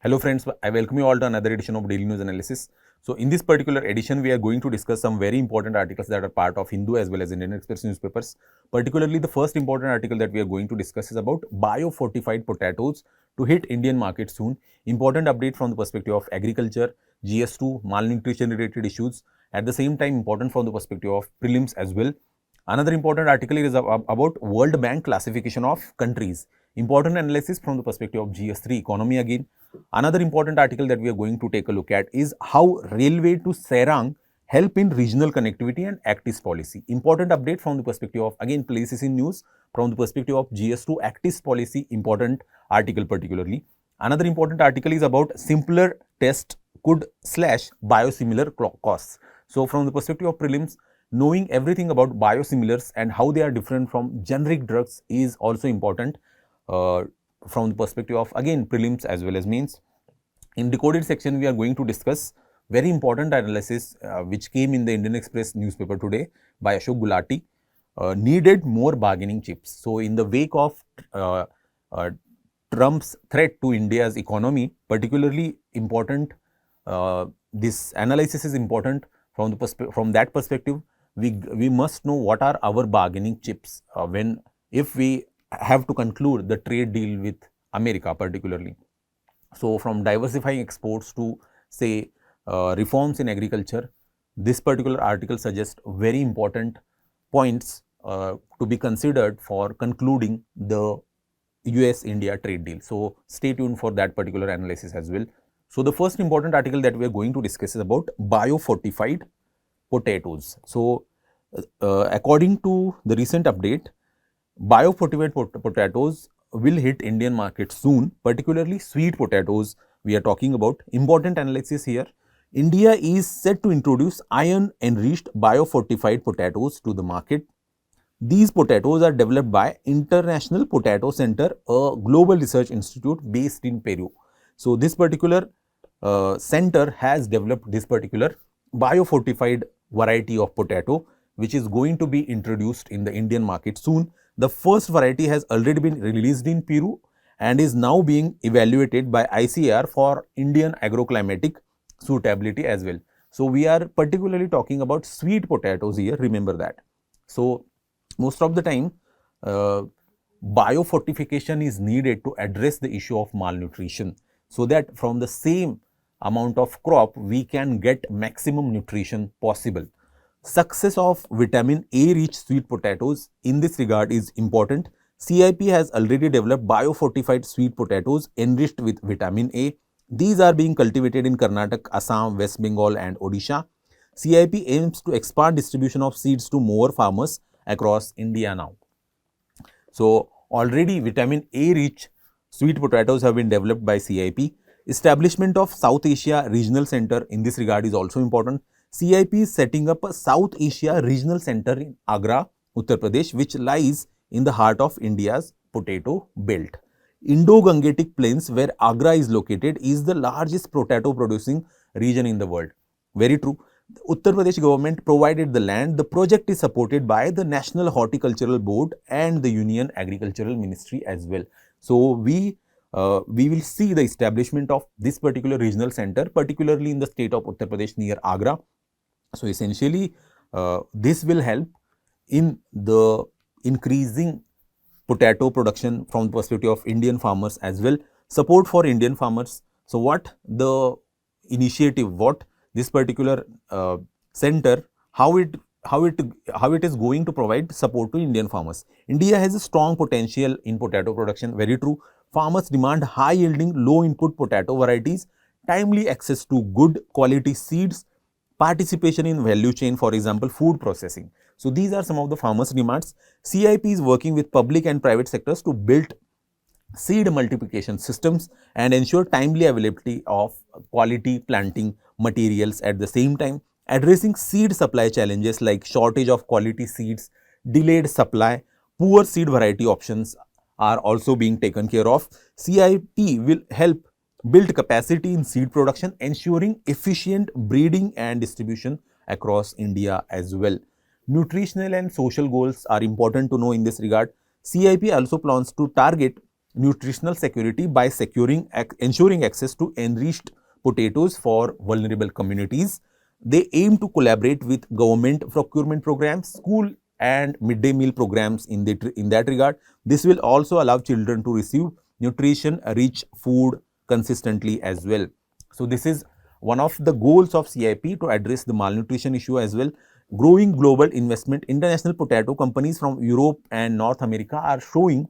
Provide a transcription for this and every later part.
Hello friends, I welcome you all to another edition of Daily News Analysis. So in this particular edition, we are going to discuss some very important articles that are part of Hindu as well as Indian Express newspapers. Particularly the first important article that we are going to discuss is about bio-fortified potatoes to hit Indian market soon. Important update from the perspective of agriculture, GS2, malnutrition related issues. At the same time, important from the perspective of prelims as well. Another important article is about World Bank classification of countries. Important analysis from the perspective of GS3 economy again. Another important article that we are going to take a look at is how railway to Sairang help in regional connectivity and Act-East policy. Important update from the perspective of again places in news from the perspective of GS2 Act-East policy, important article particularly. Another important article is about simpler test could slash biosimilar costs. So from the perspective of prelims, knowing everything about biosimilars and how they are different from generic drugs is also important from the perspective of again prelims as well as mains. In decoded section, we are going to discuss very important analysis which came in the Indian Express newspaper today by Ashok Gulati. Needed more bargaining chips. So in the wake of Trump's threat to India's economy, particularly important, this analysis is important from that perspective. We must know what are our bargaining chips if we have to conclude the trade deal with America particularly. So from diversifying exports to say reforms in agriculture, this particular article suggests very important points to be considered for concluding the US-India trade deal. So stay tuned for that particular analysis as well. So the first important article that we are going to discuss is about bio-fortified potatoes. So according to the recent update, bio-fortified potatoes will hit Indian market soon, particularly sweet potatoes we are talking about. Important analysis here. India is set to introduce iron-enriched bio-fortified potatoes to the market. These potatoes are developed by International Potato Center, a global research institute based in Peru. So this particular center has developed this particular bio-fortified variety of potato, which is going to be introduced in the Indian market soon. The first variety has already been released in Peru and is now being evaluated by ICAR for Indian agroclimatic suitability as well. So we are particularly talking about sweet potatoes here, remember that. So most of the time, biofortification is needed to address the issue of malnutrition, so that from the same amount of crop, we can get maximum nutrition possible. Success of vitamin A rich sweet potatoes in this regard is important. CIP has already developed bio-fortified sweet potatoes enriched with vitamin A. These are being cultivated in Karnataka, Assam, West Bengal and Odisha. CIP aims to expand distribution of seeds to more farmers across India now. So already vitamin A rich sweet potatoes have been developed by CIP. Establishment of South Asia Regional Center in this regard is also important. CIP is setting up a South Asia Regional Center in Agra, Uttar Pradesh, which lies in the heart of India's potato belt. Indo-Gangetic Plains, where Agra is located, is the largest potato producing region in the world. Very true. The Uttar Pradesh government provided the land. The project is supported by the National Horticultural Board and the Union Agricultural Ministry as well. So we will see the establishment of this particular regional center, particularly in the state of Uttar Pradesh near Agra. So essentially, this will help in the increasing potato production from the perspective of Indian farmers as well. Support for Indian farmers. So what the initiative, what this particular center, how it is going to provide support to Indian farmers. India has a strong potential in potato production. Very true. Farmers demand high yielding, low input potato varieties, timely access to good quality seeds, participation in value chain, for example, food processing. So these are some of the farmers' demands. CIP is working with public and private sectors to build seed multiplication systems and ensure timely availability of quality planting materials. At the same time, addressing seed supply challenges like shortage of quality seeds, delayed supply, poor seed variety options are also being taken care of. CIP will help build capacity in seed production, ensuring efficient breeding and distribution across India as well. Nutritional and social goals are important to know in this regard. CIP also plans to target nutritional security by ensuring access to enriched potatoes for vulnerable communities. They aim to collaborate with government procurement programs, school and midday meal programs in that regard. This will also allow children to receive nutrition-rich food consistently as well. So, this is one of the goals of CIP to address the malnutrition issue as well. Growing global investment, international potato companies from Europe and North America are showing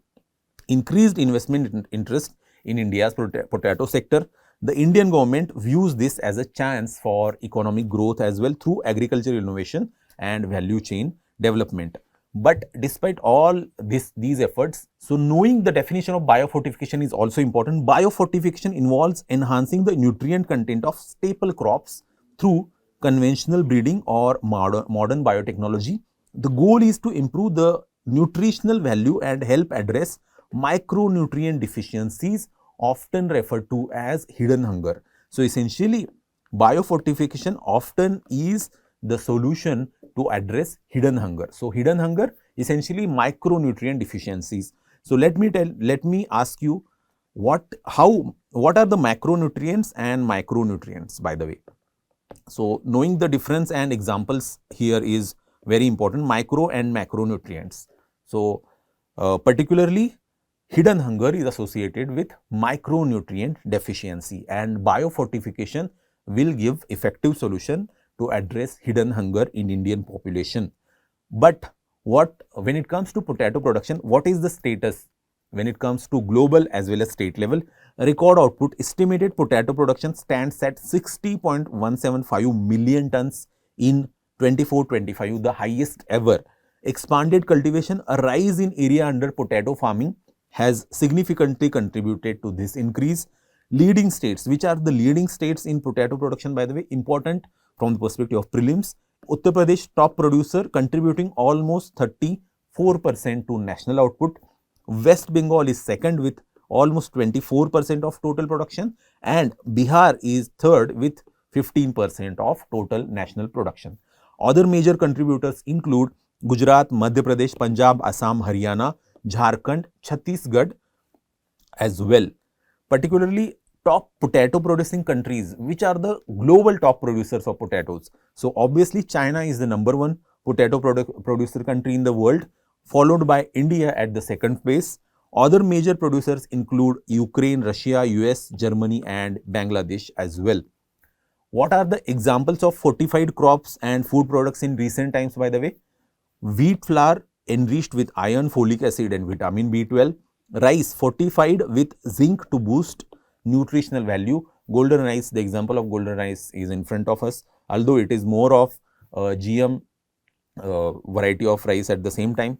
increased investment interest in India's potato sector. The Indian government views this as a chance for economic growth as well through agricultural innovation and value chain development. But despite all these efforts, so knowing the definition of biofortification is also important. Biofortification involves enhancing the nutrient content of staple crops through conventional breeding or modern biotechnology. The goal is to improve the nutritional value and help address micronutrient deficiencies, often referred to as hidden hunger. So, essentially, biofortification often is the solution to address hidden hunger. So, hidden hunger essentially micronutrient deficiencies. So, let me ask you what are the macronutrients and micronutrients, by the way. So, knowing the difference and examples here is very important. Micro and macronutrients. So, particularly hidden hunger is associated with micronutrient deficiency, and biofortification will give effective solution to address hidden hunger in Indian population. But when it comes to potato production, what is the status when it comes to global as well as state level? Record output, estimated potato production stands at 60.175 million tons in 24-25, the highest ever. Expanded cultivation, a rise in area under potato farming has significantly contributed to this increase. Leading states, which are the leading states in potato production, by the way, important from the perspective of prelims. Uttar Pradesh, top producer, contributing almost 34% to national output. West Bengal is second with almost 24% of total production, and Bihar is third with 15% of total national production. Other major contributors include Gujarat, Madhya Pradesh, Punjab, Assam, Haryana, Jharkhand, Chhattisgarh as well. Particularly top potato producing countries, which are the global top producers of potatoes. So, obviously, China is the #1 potato producer country in the world, followed by India at the second place. Other major producers include Ukraine, Russia, US, Germany and Bangladesh as well. What are the examples of fortified crops and food products in recent times, by the way? Wheat flour enriched with iron, folic acid and vitamin B12. Rice fortified with zinc to boost nutritional value. Golden rice, the example of golden rice is in front of us, although it is more of a GM variety of rice at the same time.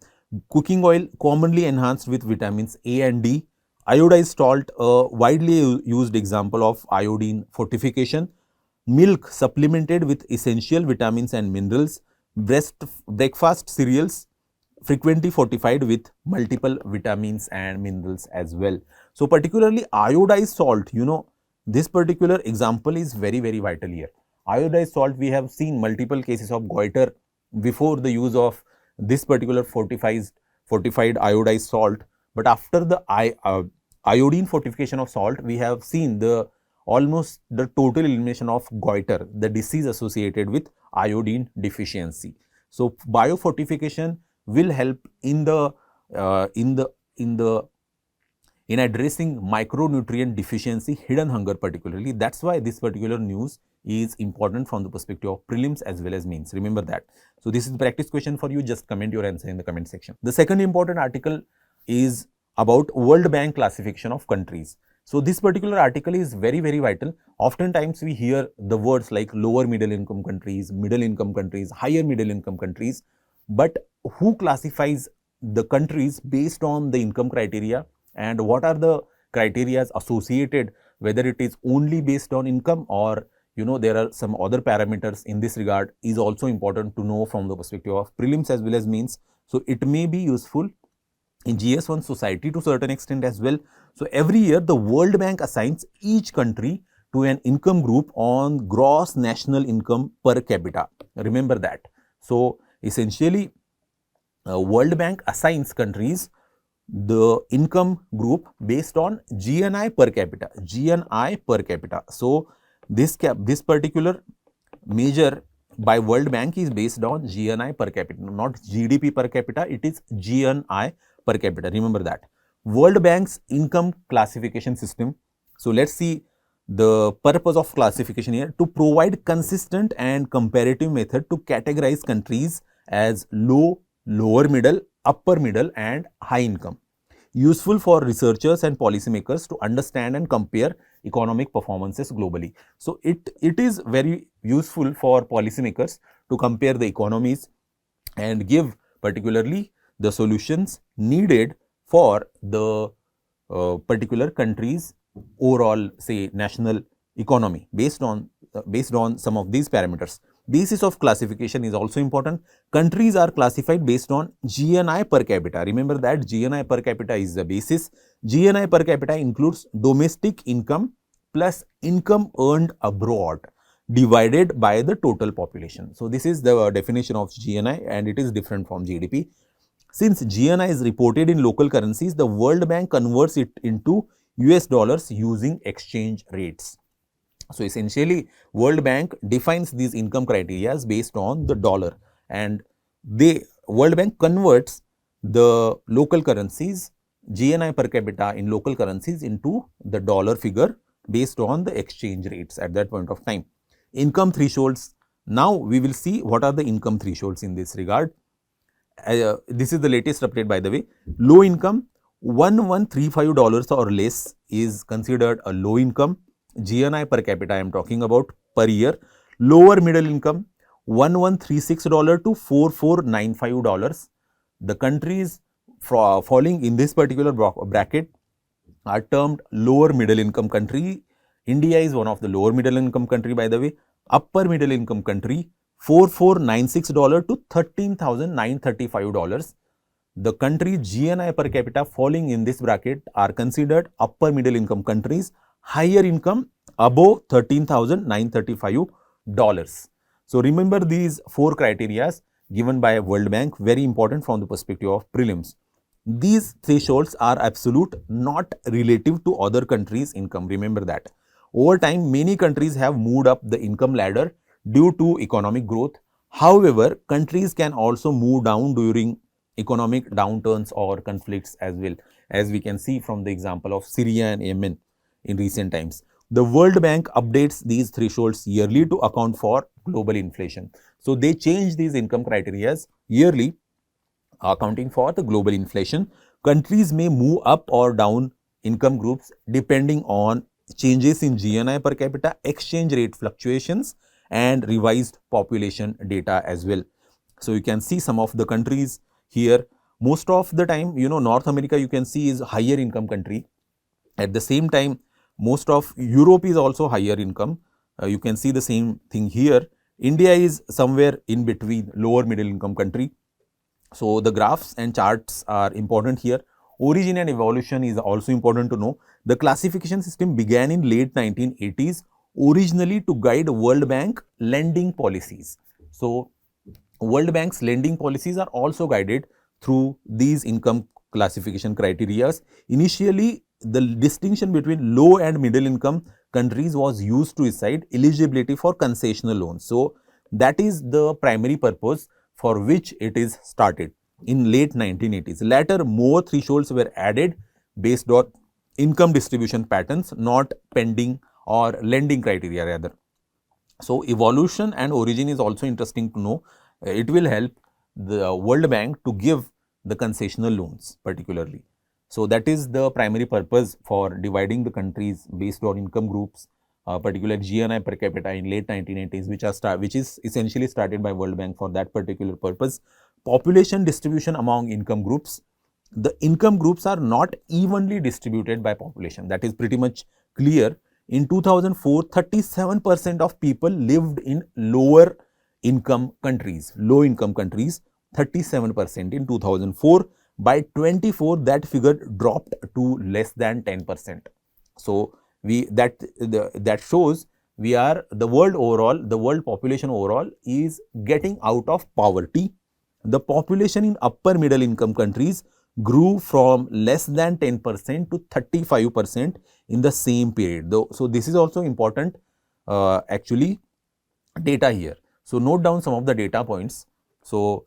Cooking oil commonly enhanced with vitamins A and D. Iodized salt, a widely used example of iodine fortification. Milk supplemented with essential vitamins and minerals. Breakfast cereals frequently fortified with multiple vitamins and minerals as well. So, particularly iodized salt, this particular example is very, very vital here. Iodized salt, we have seen multiple cases of goiter before the use of this particular fortified iodized salt, but after the iodine fortification of salt, we have seen almost the total elimination of goiter, the disease associated with iodine deficiency. So, biofortification will help in addressing micronutrient deficiency, hidden hunger particularly. That's why this particular news is important from the perspective of prelims as well as mains. Remember that. So, this is the practice question for you. Just comment your answer in the comment section. The second important article is about World Bank classification of countries. So, this particular article is very, very vital. Oftentimes, we hear the words like lower middle income countries, middle income countries, higher middle income countries, but who classifies the countries based on the income criteria, and what are the criteria associated, whether it is only based on income or there are some other parameters in this regard, is also important to know from the perspective of prelims as well as mains. So, it may be useful in GS1 society to certain extent as well. So, every year the World Bank assigns each country to an income group on gross national income per capita. Remember that. So, essentially World Bank assigns countries the income group based on GNI per capita, GNI per capita. So, this particular measure by World Bank is based on GNI per capita, not GDP per capita, it is GNI per capita. Remember that. World Bank's income classification system. So, let's see the purpose of classification here: to provide consistent and comparative method to categorize countries as low, lower middle, upper middle and high income. Useful for researchers and policymakers to understand and compare economic performances globally. So, it is very useful for policymakers to compare the economies and give particularly the solutions needed for the particular country's overall, say, national economy based on some of these parameters. Basis of classification is also important. Countries are classified based on GNI per capita. Remember that GNI per capita is the basis. GNI per capita includes domestic income plus income earned abroad divided by the total population. So, this is the definition of GNI and it is different from GDP. Since GNI is reported in local currencies, the World Bank converts it into US dollars using exchange rates. So, essentially World Bank defines these income criteria based on the dollar, and World Bank converts the local currencies, GNI per capita in local currencies, into the dollar figure based on the exchange rates at that point of time. Income thresholds. Now, we will see what are the income thresholds in this regard. This is the latest update, by the way. Low income, $1135 or less is considered a low income. GNI per capita I am talking about per year. Lower middle income, $1136 to $4495. The countries falling in this particular bracket are termed lower middle income country. India is one of the lower middle income country, by the way. Upper middle income country, $4496 to $13,935. The country GNI per capita falling in this bracket are considered upper middle income countries. Higher income above $13,935. So, remember these four criteria given by World Bank, very important from the perspective of prelims. These thresholds are absolute, not relative to other countries' income. Remember that. Over time, many countries have moved up the income ladder due to economic growth. However, countries can also move down during economic downturns or conflicts as well, as we can see from the example of Syria and Yemen in recent times. The World Bank updates these thresholds yearly to account for global inflation. So, they change these income criteria yearly, accounting for the global inflation. Countries may move up or down income groups depending on changes in GNI per capita, exchange rate fluctuations and revised population data as well. So, you can see some of the countries here. Most of the time, North America you can see is higher income country. At the same time, most of Europe is also higher income. You can see the same thing here. India is somewhere in between, lower middle income country. So, the graphs and charts are important here. Origin and evolution is also important to know. The classification system began in late 1980s, originally to guide World Bank lending policies. So, World Bank's lending policies are also guided through these income classification criteria. Initially, the distinction between low and middle income countries was used to decide eligibility for concessional loans. So, that is the primary purpose for which it is started in late 1980s. Later, more thresholds were added based on income distribution patterns, not pending or lending criteria rather. So, evolution and origin is also interesting to know. It will help the World Bank to give the concessional loans particularly. So, that is the primary purpose for dividing the countries based on income groups, particularly GNI per capita in late 1980s, which is essentially started by World Bank for that particular purpose. Population distribution among income groups. The income groups are not evenly distributed by population. That is pretty much clear. In 2004, 37% of people lived in lower income countries, low income countries, 37% in 2004. By 24, that figure dropped to less than 10%. So, that shows we are the world population overall is getting out of poverty. The population in upper middle income countries grew from less than 10% to 35% in the same period. So this is also important actually data here. So note down some of the data points. So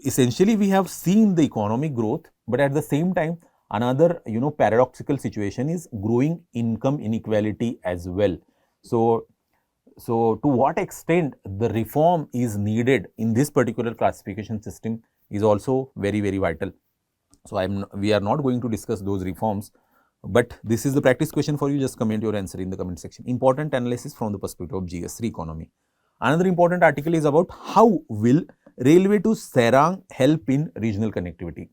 essentially we have seen the economic growth, but at the same time another paradoxical situation is growing income inequality as well. So to what extent the reform is needed in this particular classification system is also very, very vital. So we are not going to discuss those reforms, but this is the practice question for you. Just comment your answer in the comment section. Important analysis from the perspective of GS3 economy. Another important article is about how will railway to Sairang help in regional connectivity.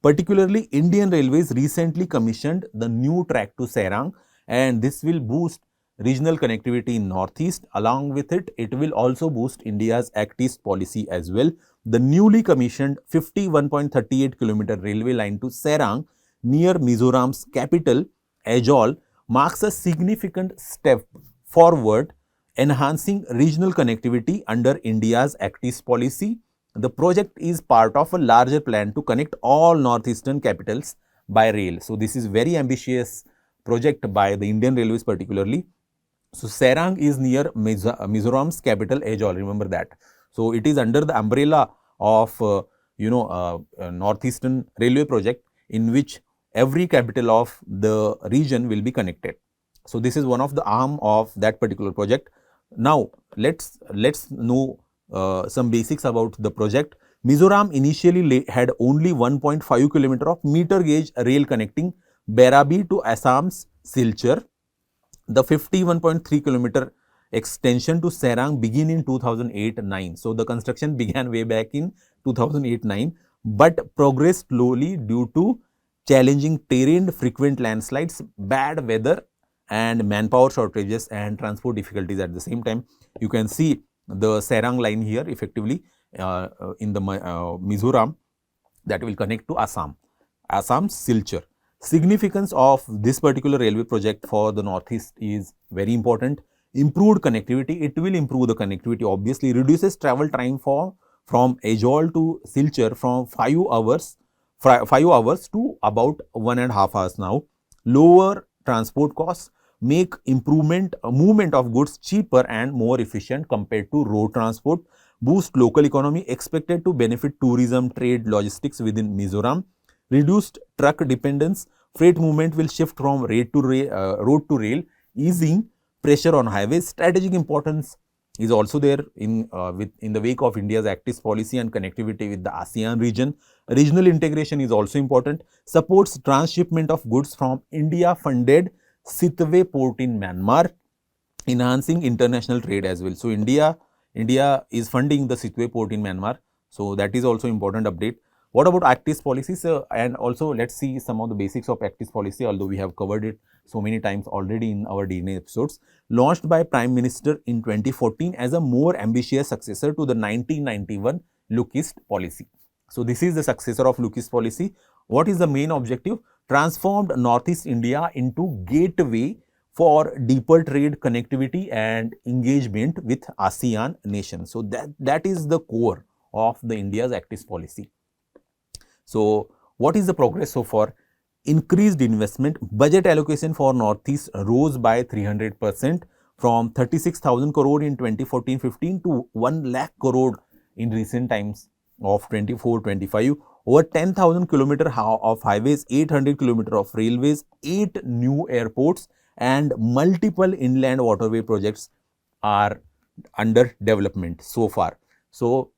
Particularly, Indian Railways recently commissioned the new track to Sairang, and this will boost regional connectivity in Northeast. Along with it, it will also boost India's Act East policy as well. The newly commissioned 51.38 km railway line to Sarang near Mizoram's capital, Aizawl, marks a significant step forward, enhancing regional connectivity under India's Act East policy. The project is part of a larger plan to connect all northeastern capitals by rail. So this is very ambitious project by the Indian Railways particularly. So Sairang is near Mizoram's capital Aizawl, remember that. So it is under the umbrella of Northeastern Railway project, in which every capital of the region will be connected. So this is one of the arm of that particular project. Now let's know some basics about the project. Mizoram initially had only 1.5 km of meter gauge rail connecting Berabi to Assam's Silchar. The 51.3 km extension to Sarang began in 2008-9. So the construction began way back in 2008-9, but progressed slowly due to challenging terrain, frequent landslides, bad weather, and manpower shortages and transport difficulties at the same time. You can see the Sarang line here effectively in the Mizoram that will connect to Assam's Silchar. Significance of this particular railway project for the Northeast is very important. Improved connectivity, it will improve the connectivity, obviously reduces travel time from Aizawl to Silchar from 5 hours to about 1.5 hours now. Lower transport costs, make movement of goods cheaper and more efficient compared to road transport. Boost local economy, expected to benefit tourism, trade, logistics within Mizoram. Reduced truck dependence, freight movement will shift from road to rail, easing pressure on highways. Strategic importance is also there in the wake of India's Act East policy and connectivity with the ASEAN region. Regional integration is also important. Supports transshipment of goods from India-funded Sitwe port in Myanmar, enhancing international trade as well. So India is funding the Sitwe port in Myanmar. So that is also important update. What about Act East policies? And also let's see some of the basics of Act East policy, although we have covered it so many times already in our DNA episodes. Launched by Prime Minister in 2014 as a more ambitious successor to the 1991 Look East policy. So this is the successor of Look East policy. What is the main objective? Transformed Northeast India into gateway for deeper trade, connectivity and engagement with ASEAN nations. So that is the core of the India's Act East policy. So what is the progress so far? Increased investment, budget allocation for Northeast rose by 300% from 36,000 crore in 2014-15 to 1 lakh crore in recent times of 24-25. Over 10,000 km of highways, 800 km of railways, 8 new airports and multiple inland waterway projects are under development so far. So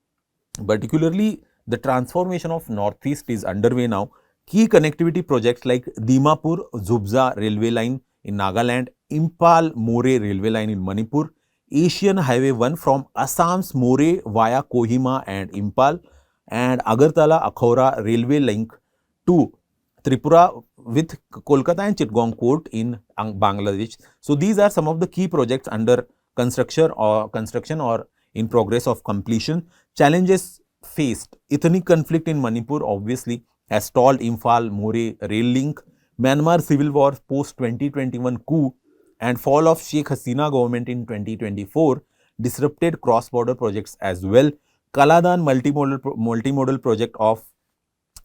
particularly the transformation of Northeast is underway now. Key connectivity projects like Dimapur-Zubza railway line in Nagaland, Impal-More railway line in Manipur, Asian Highway 1 from Assam's More via Kohima and Impal, and Agartala-Akhora railway link to Tripura with Kolkata and Chittagong port in Bangladesh. So these are some of the key projects under construction or in progress of completion. Challenges faced: ethnic conflict in Manipur obviously has stalled Imphal-More rail link. Myanmar civil war post 2021 coup and fall of Sheikh Hasina government in 2024 disrupted cross-border projects as well. Kaladan multimodal project of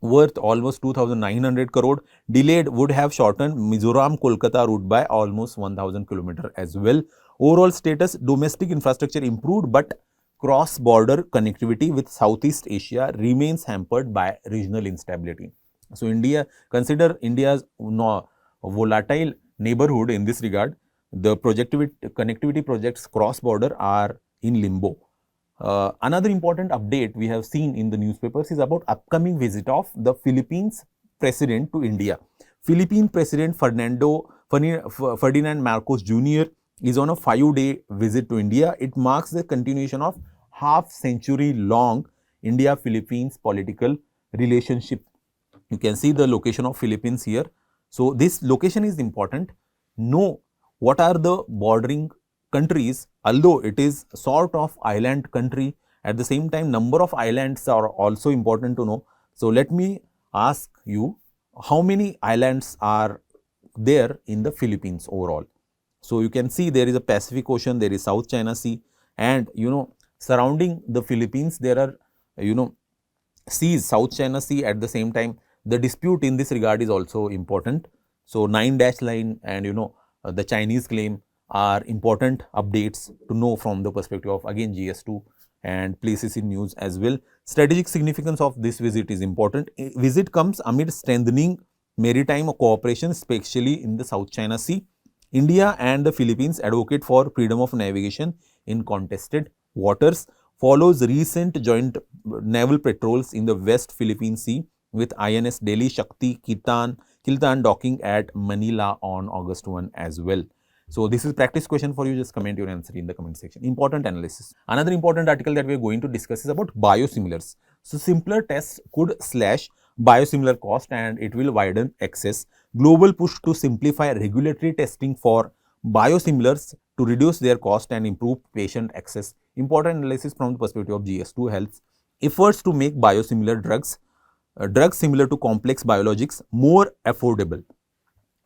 worth almost 2,900 crore. Delayed would have shortened Mizoram Kolkata route by almost 1,000 km as well. Overall status, domestic infrastructure improved, but cross-border connectivity with Southeast Asia remains hampered by regional instability. So India, consider India's volatile neighborhood in this regard. The connectivity projects cross-border are in limbo. Another important update we have seen in the newspapers is about upcoming visit of the Philippines president to India. Philippine President Ferdinand Marcos Jr. is on a 5-day visit to India. It marks the continuation of half-century long India-Philippines political relationship. You can see the location of Philippines here. So this location is important. Know what are the bordering countries, although it is sort of island country. At the same time, number of islands are also important to know. So let me ask you, how many islands are there in the Philippines overall? So you can see there is a Pacific Ocean, there is South China Sea, and surrounding the Philippines there are seas, South China Sea. At the same time, the dispute in this regard is also important. So 9-dash line and the Chinese claim are important updates to know from the perspective of again GS2 and places in news as well. Strategic significance of this visit is important. Visit comes amid strengthening maritime cooperation, especially in the South China Sea. India and the Philippines advocate for freedom of navigation in contested waters. Follows recent joint naval patrols in the West Philippine Sea with INS Delhi Shakti Kiltan docking at Manila on August 1 as well. So this is practice question for you. Just comment your answer in the comment section. Important analysis. Another important article that we are going to discuss is about biosimilars. So simpler tests could slash biosimilar cost and it will widen access. Global push to simplify regulatory testing for biosimilars to reduce their cost and improve patient access. Important analysis from the perspective of GS2 health. Efforts to make biosimilar drugs similar to complex biologics more affordable.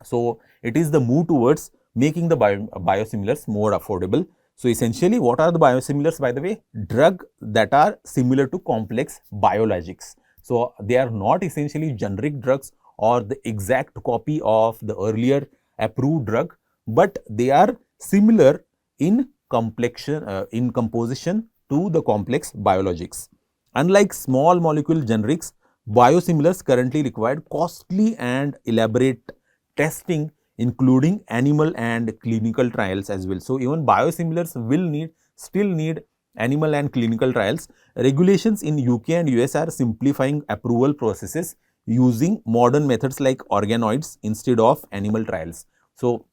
So it is the move towards making the biosimilars more affordable. So essentially, what are the biosimilars, by the way? Drugs that are similar to complex biologics. So they are not essentially generic drugs or the exact copy of the earlier approved drug, but they are similar in composition to the complex biologics. Unlike small molecule generics, biosimilars currently require costly and elaborate testing, including animal and clinical trials as well. So even biosimilars will still need animal and clinical trials. Regulations in UK and US are simplifying approval processes using modern methods like organoids instead of animal trials. So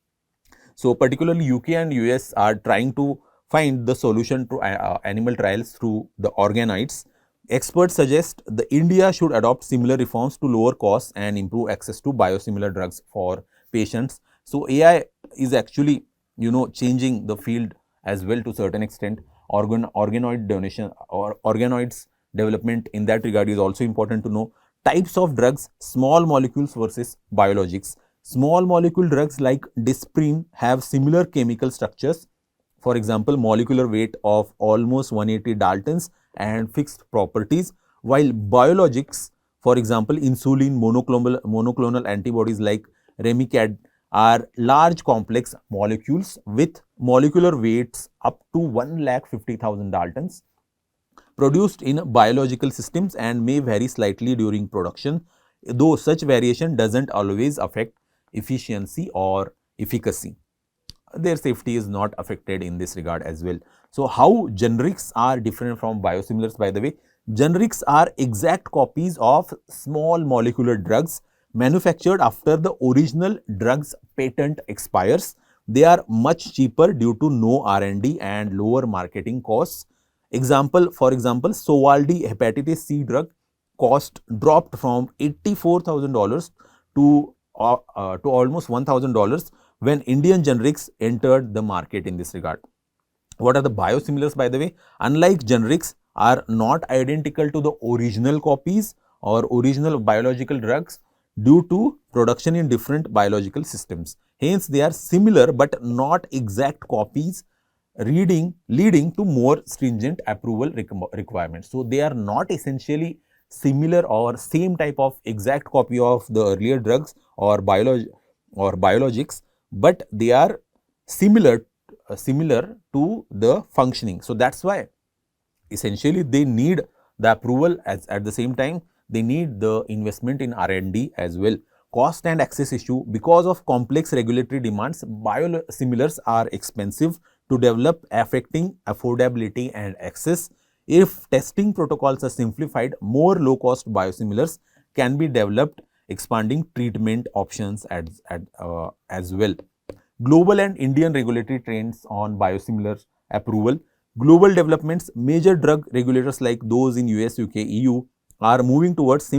particularly UK and US are trying to find the solution to animal trials through the organoids. Experts suggest the India should adopt similar reforms to lower costs and improve access to biosimilar drugs for patients. So AI is actually changing the field as well to certain extent. Organoid donation or organoids development in that regard is also important to know. Types of drugs, small molecules versus biologics. Small molecule drugs like Disprin have similar chemical structures. For example, molecular weight of almost 180 Daltons and fixed properties, while biologics, for example, insulin monoclonal antibodies like Remicade are large complex molecules with molecular weights up to 150,000 Daltons, produced in biological systems and may vary slightly during production, though such variation doesn't always affect efficiency or efficacy. Their safety is not affected in this regard as well. So how generics are different from biosimilars, by the way? Generics are exact copies of small molecular drugs manufactured after the original drug's patent expires. They are much cheaper due to no R&D and lower marketing costs. For example, Sovaldi hepatitis C drug cost dropped from $84,000 to almost $1,000 when Indian generics entered the market in this regard. What are the biosimilars, by the way? Unlike generics, are not identical to the original copies or original biological drugs due to production in different biological systems. Hence, they are similar but not exact copies, leading to more stringent approval requirements. So, they are not essentially similar or same type of exact copy of the earlier drugs or biologics, but they are similar to the functioning. So that's why essentially they need the approval, as at the same time they need the investment in R&D as well. Cost and access issue: because of complex regulatory demands, biosimilars are expensive to develop, affecting affordability and access. If testing protocols are simplified, more low cost biosimilars can be developed, expanding treatment options as well. Global and Indian regulatory trends on biosimilar approval. Global developments: major drug regulators like those in US, UK, EU are moving towards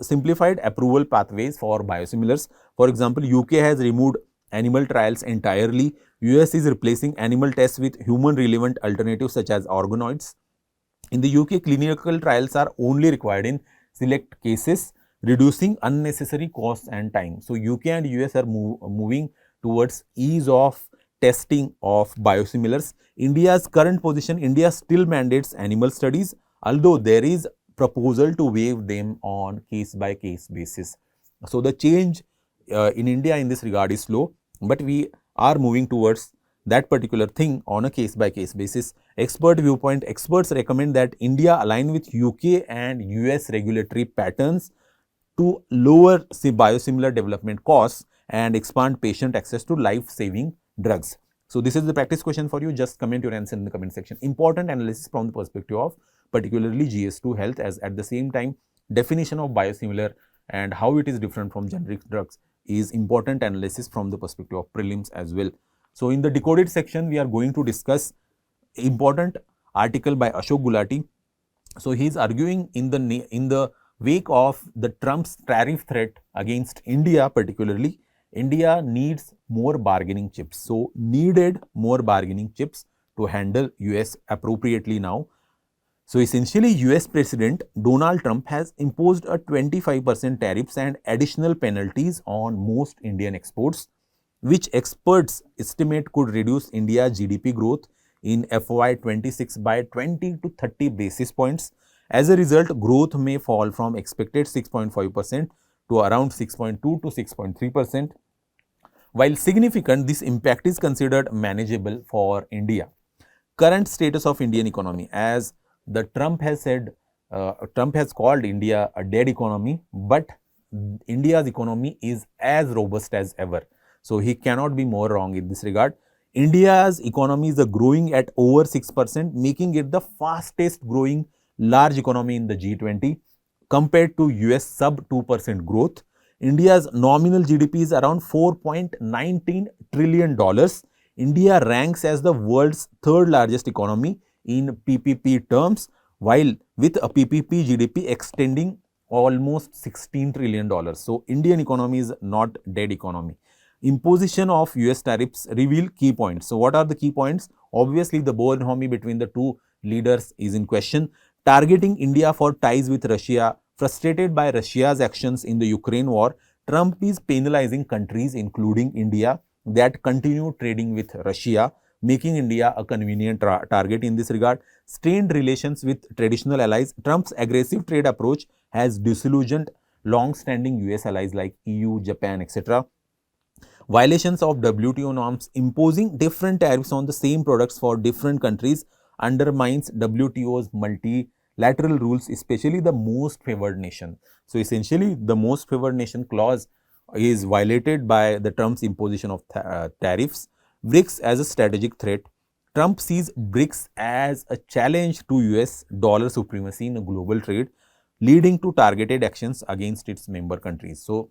simplified approval pathways for biosimilars. For example, UK has removed animal trials entirely. US is replacing animal tests with human relevant alternatives such as organoids. In the UK, clinical trials are only required in select cases, reducing unnecessary costs and time. So, UK and US are moving towards ease of testing of biosimilars. India's current position: India still mandates animal studies, although there is proposal to waive them on case by case basis. So, the change in India in this regard is slow, but we are moving towards that particular thing on a case by case basis. Expert viewpoint: experts recommend that India align with UK and US regulatory patterns to lower biosimilar development costs and expand patient access to life-saving drugs. So, this is the practice question for you. Just comment your answer in the comment section. Important analysis from the perspective of particularly GS2 health, as at the same time definition of biosimilar and how it is different from generic drugs is important analysis from the perspective of prelims as well. So, in the decoded section, we are going to discuss important article by Ashok Gulati. So, he is arguing in the wake of the Trump's tariff threat against India, particularly, India needs more bargaining chips. So, needed more bargaining chips to handle US appropriately now. So, essentially, US President Donald Trump has imposed a 25% tariffs and additional penalties on most Indian exports, which experts estimate could reduce India's GDP growth in FY26 by 20 to 30 basis points. As a result, growth may fall from expected 6.5% to around 6.2 to 6.3%. While significant, this impact is considered manageable for India. Current status of Indian economy: as the Trump has said, Trump has called India a dead economy, but India's economy is as robust as ever. So, he cannot be more wrong in this regard. India's economy is growing at over 6%, making it the fastest growing large economy in the G20 compared to US sub 2% growth. India's nominal GDP is around $4.19 trillion. India ranks as the world's third largest economy in PPP terms, while with a PPP GDP extending almost $16 trillion. So, Indian economy is not dead economy. Imposition of US tariffs reveal key points. So, what are the key points? Obviously, the bonhomie between the two leaders is in question. Targeting India for ties with Russia. Frustrated by Russia's actions in the Ukraine war, Trump is penalizing countries including India that continue trading with Russia, making India a convenient target in this regard. Strained relations with traditional allies. Trump's aggressive trade approach has disillusioned long-standing US allies like EU, Japan, etc. Violations of WTO norms. Imposing different tariffs on the same products for different countries undermines WTO's multilateral rules, especially the most favored nation. So, essentially, the most favored nation clause is violated by the Trump's imposition of tariffs. BRICS as a strategic threat. Trump sees BRICS as a challenge to US dollar supremacy in global trade, leading to targeted actions against its member countries. So,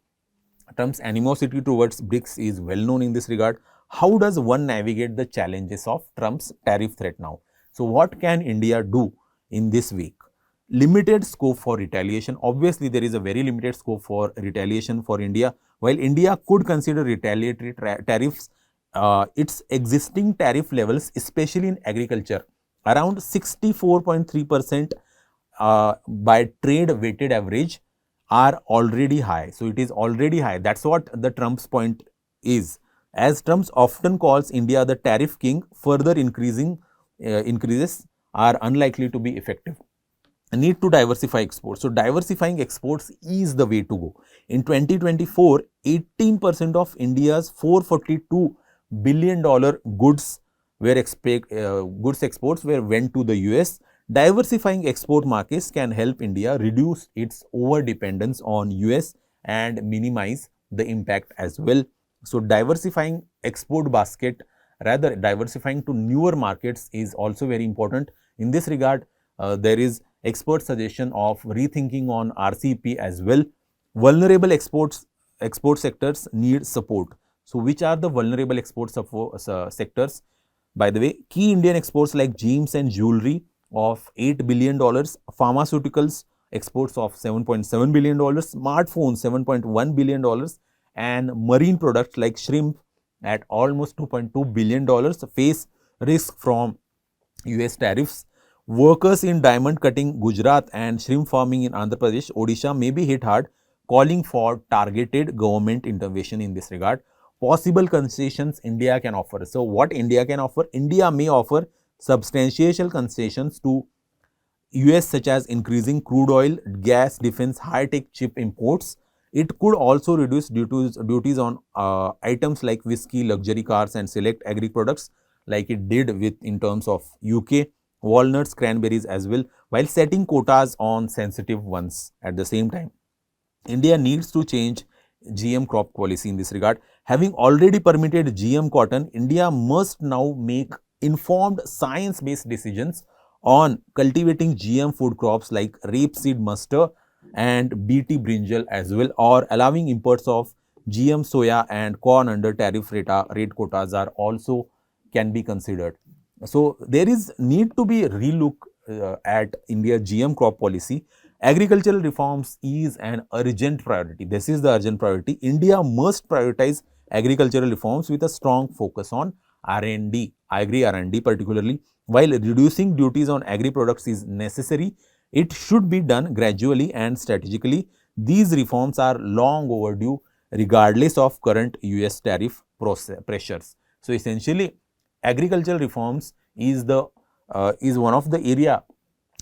Trump's animosity towards BRICS is well known in this regard. How does one navigate the challenges of Trump's tariff threat now? So, what can India do in this week? Limited scope for retaliation. Obviously, there is a very limited scope for retaliation for India. While India could consider retaliatory tariffs, its existing tariff levels, especially in agriculture, around 64.3% by trade weighted average, are already high. So, it is already high. That is what the Trump's point is. As Trump often calls India the tariff king, further increases are unlikely to be effective. need to diversify exports. So diversifying exports is the way to go. In 2024, 18% of India's $442 billion goods goods exports went to the US. Diversifying export markets can help India reduce its over dependence on US and minimize the impact as well. So diversifying export basket, rather diversifying to newer markets, is also very important. In this regard, there is expert suggestion of rethinking on RCP as well. Vulnerable export sectors need support. So which are the vulnerable export sectors? By the way, key Indian exports like gems and jewelry of $8 billion, pharmaceuticals exports of $7.7 billion, smartphones $7.1 billion, and marine products like shrimp at almost $2.2 billion face risk from US tariffs. Workers in diamond cutting Gujarat and shrimp farming in Andhra Pradesh, Odisha may be hit hard, calling for targeted government intervention in this regard. Possible concessions India can offer. So, what India can offer? India may offer substantial concessions to US, such as increasing crude oil, gas, defense, high-tech chip imports. It could also reduce duties on items like whiskey, luxury cars, and select agri products, like it did with in terms of UK, walnuts, cranberries as well, while setting quotas on sensitive ones at the same time. India needs to change GM crop policy in this regard. Having already permitted GM cotton, India must now make informed science-based decisions on cultivating GM food crops like rapeseed mustard and BT brinjal as well, or allowing imports of GM soya and corn under tariff rate quotas are also can be considered. So there is need to be relook at India GM crop policy. Agricultural reforms is an urgent priority. This is the urgent priority. India must prioritize agricultural reforms with a strong focus on R&D, agri R&D particularly. While reducing duties on agri products is necessary, it should be done gradually and strategically. These reforms are long overdue regardless of current US tariff pressures. So essentially, agricultural reforms is one of the area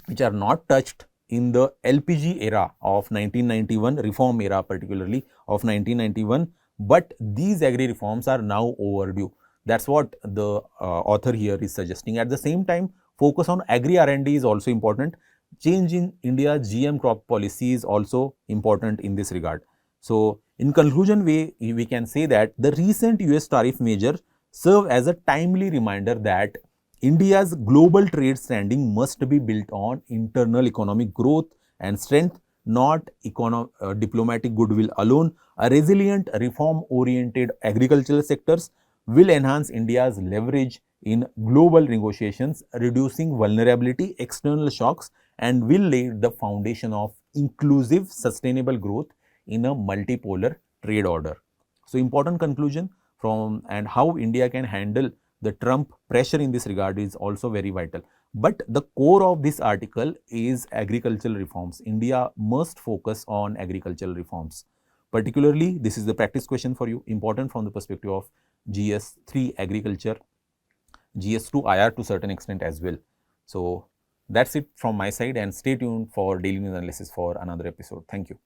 which are not touched in the LPG era of 1991, reform era particularly of 1991, but these agri reforms are now overdue. That's what the author here is suggesting. At the same time, focus on agri R&D is also important. Change in India's GM crop policy is also important in this regard. So, in conclusion, we can say that the recent US tariff measure serve as a timely reminder that India's global trade standing must be built on internal economic growth and strength, not diplomatic goodwill alone. A resilient, reform-oriented agricultural sectors will enhance India's leverage in global negotiations, reducing vulnerability, external shocks, and will lay the foundation of inclusive, sustainable growth in a multipolar trade order. So, important conclusion from and how India can handle the Trump pressure in this regard is also very vital. But the core of this article is agricultural reforms. India must focus on agricultural reforms. Particularly, this is the practice question for you, important from the perspective of GS3 agriculture, GS2 IR to certain extent as well. So, that's it from my side, and stay tuned for daily news analysis for another episode. Thank you.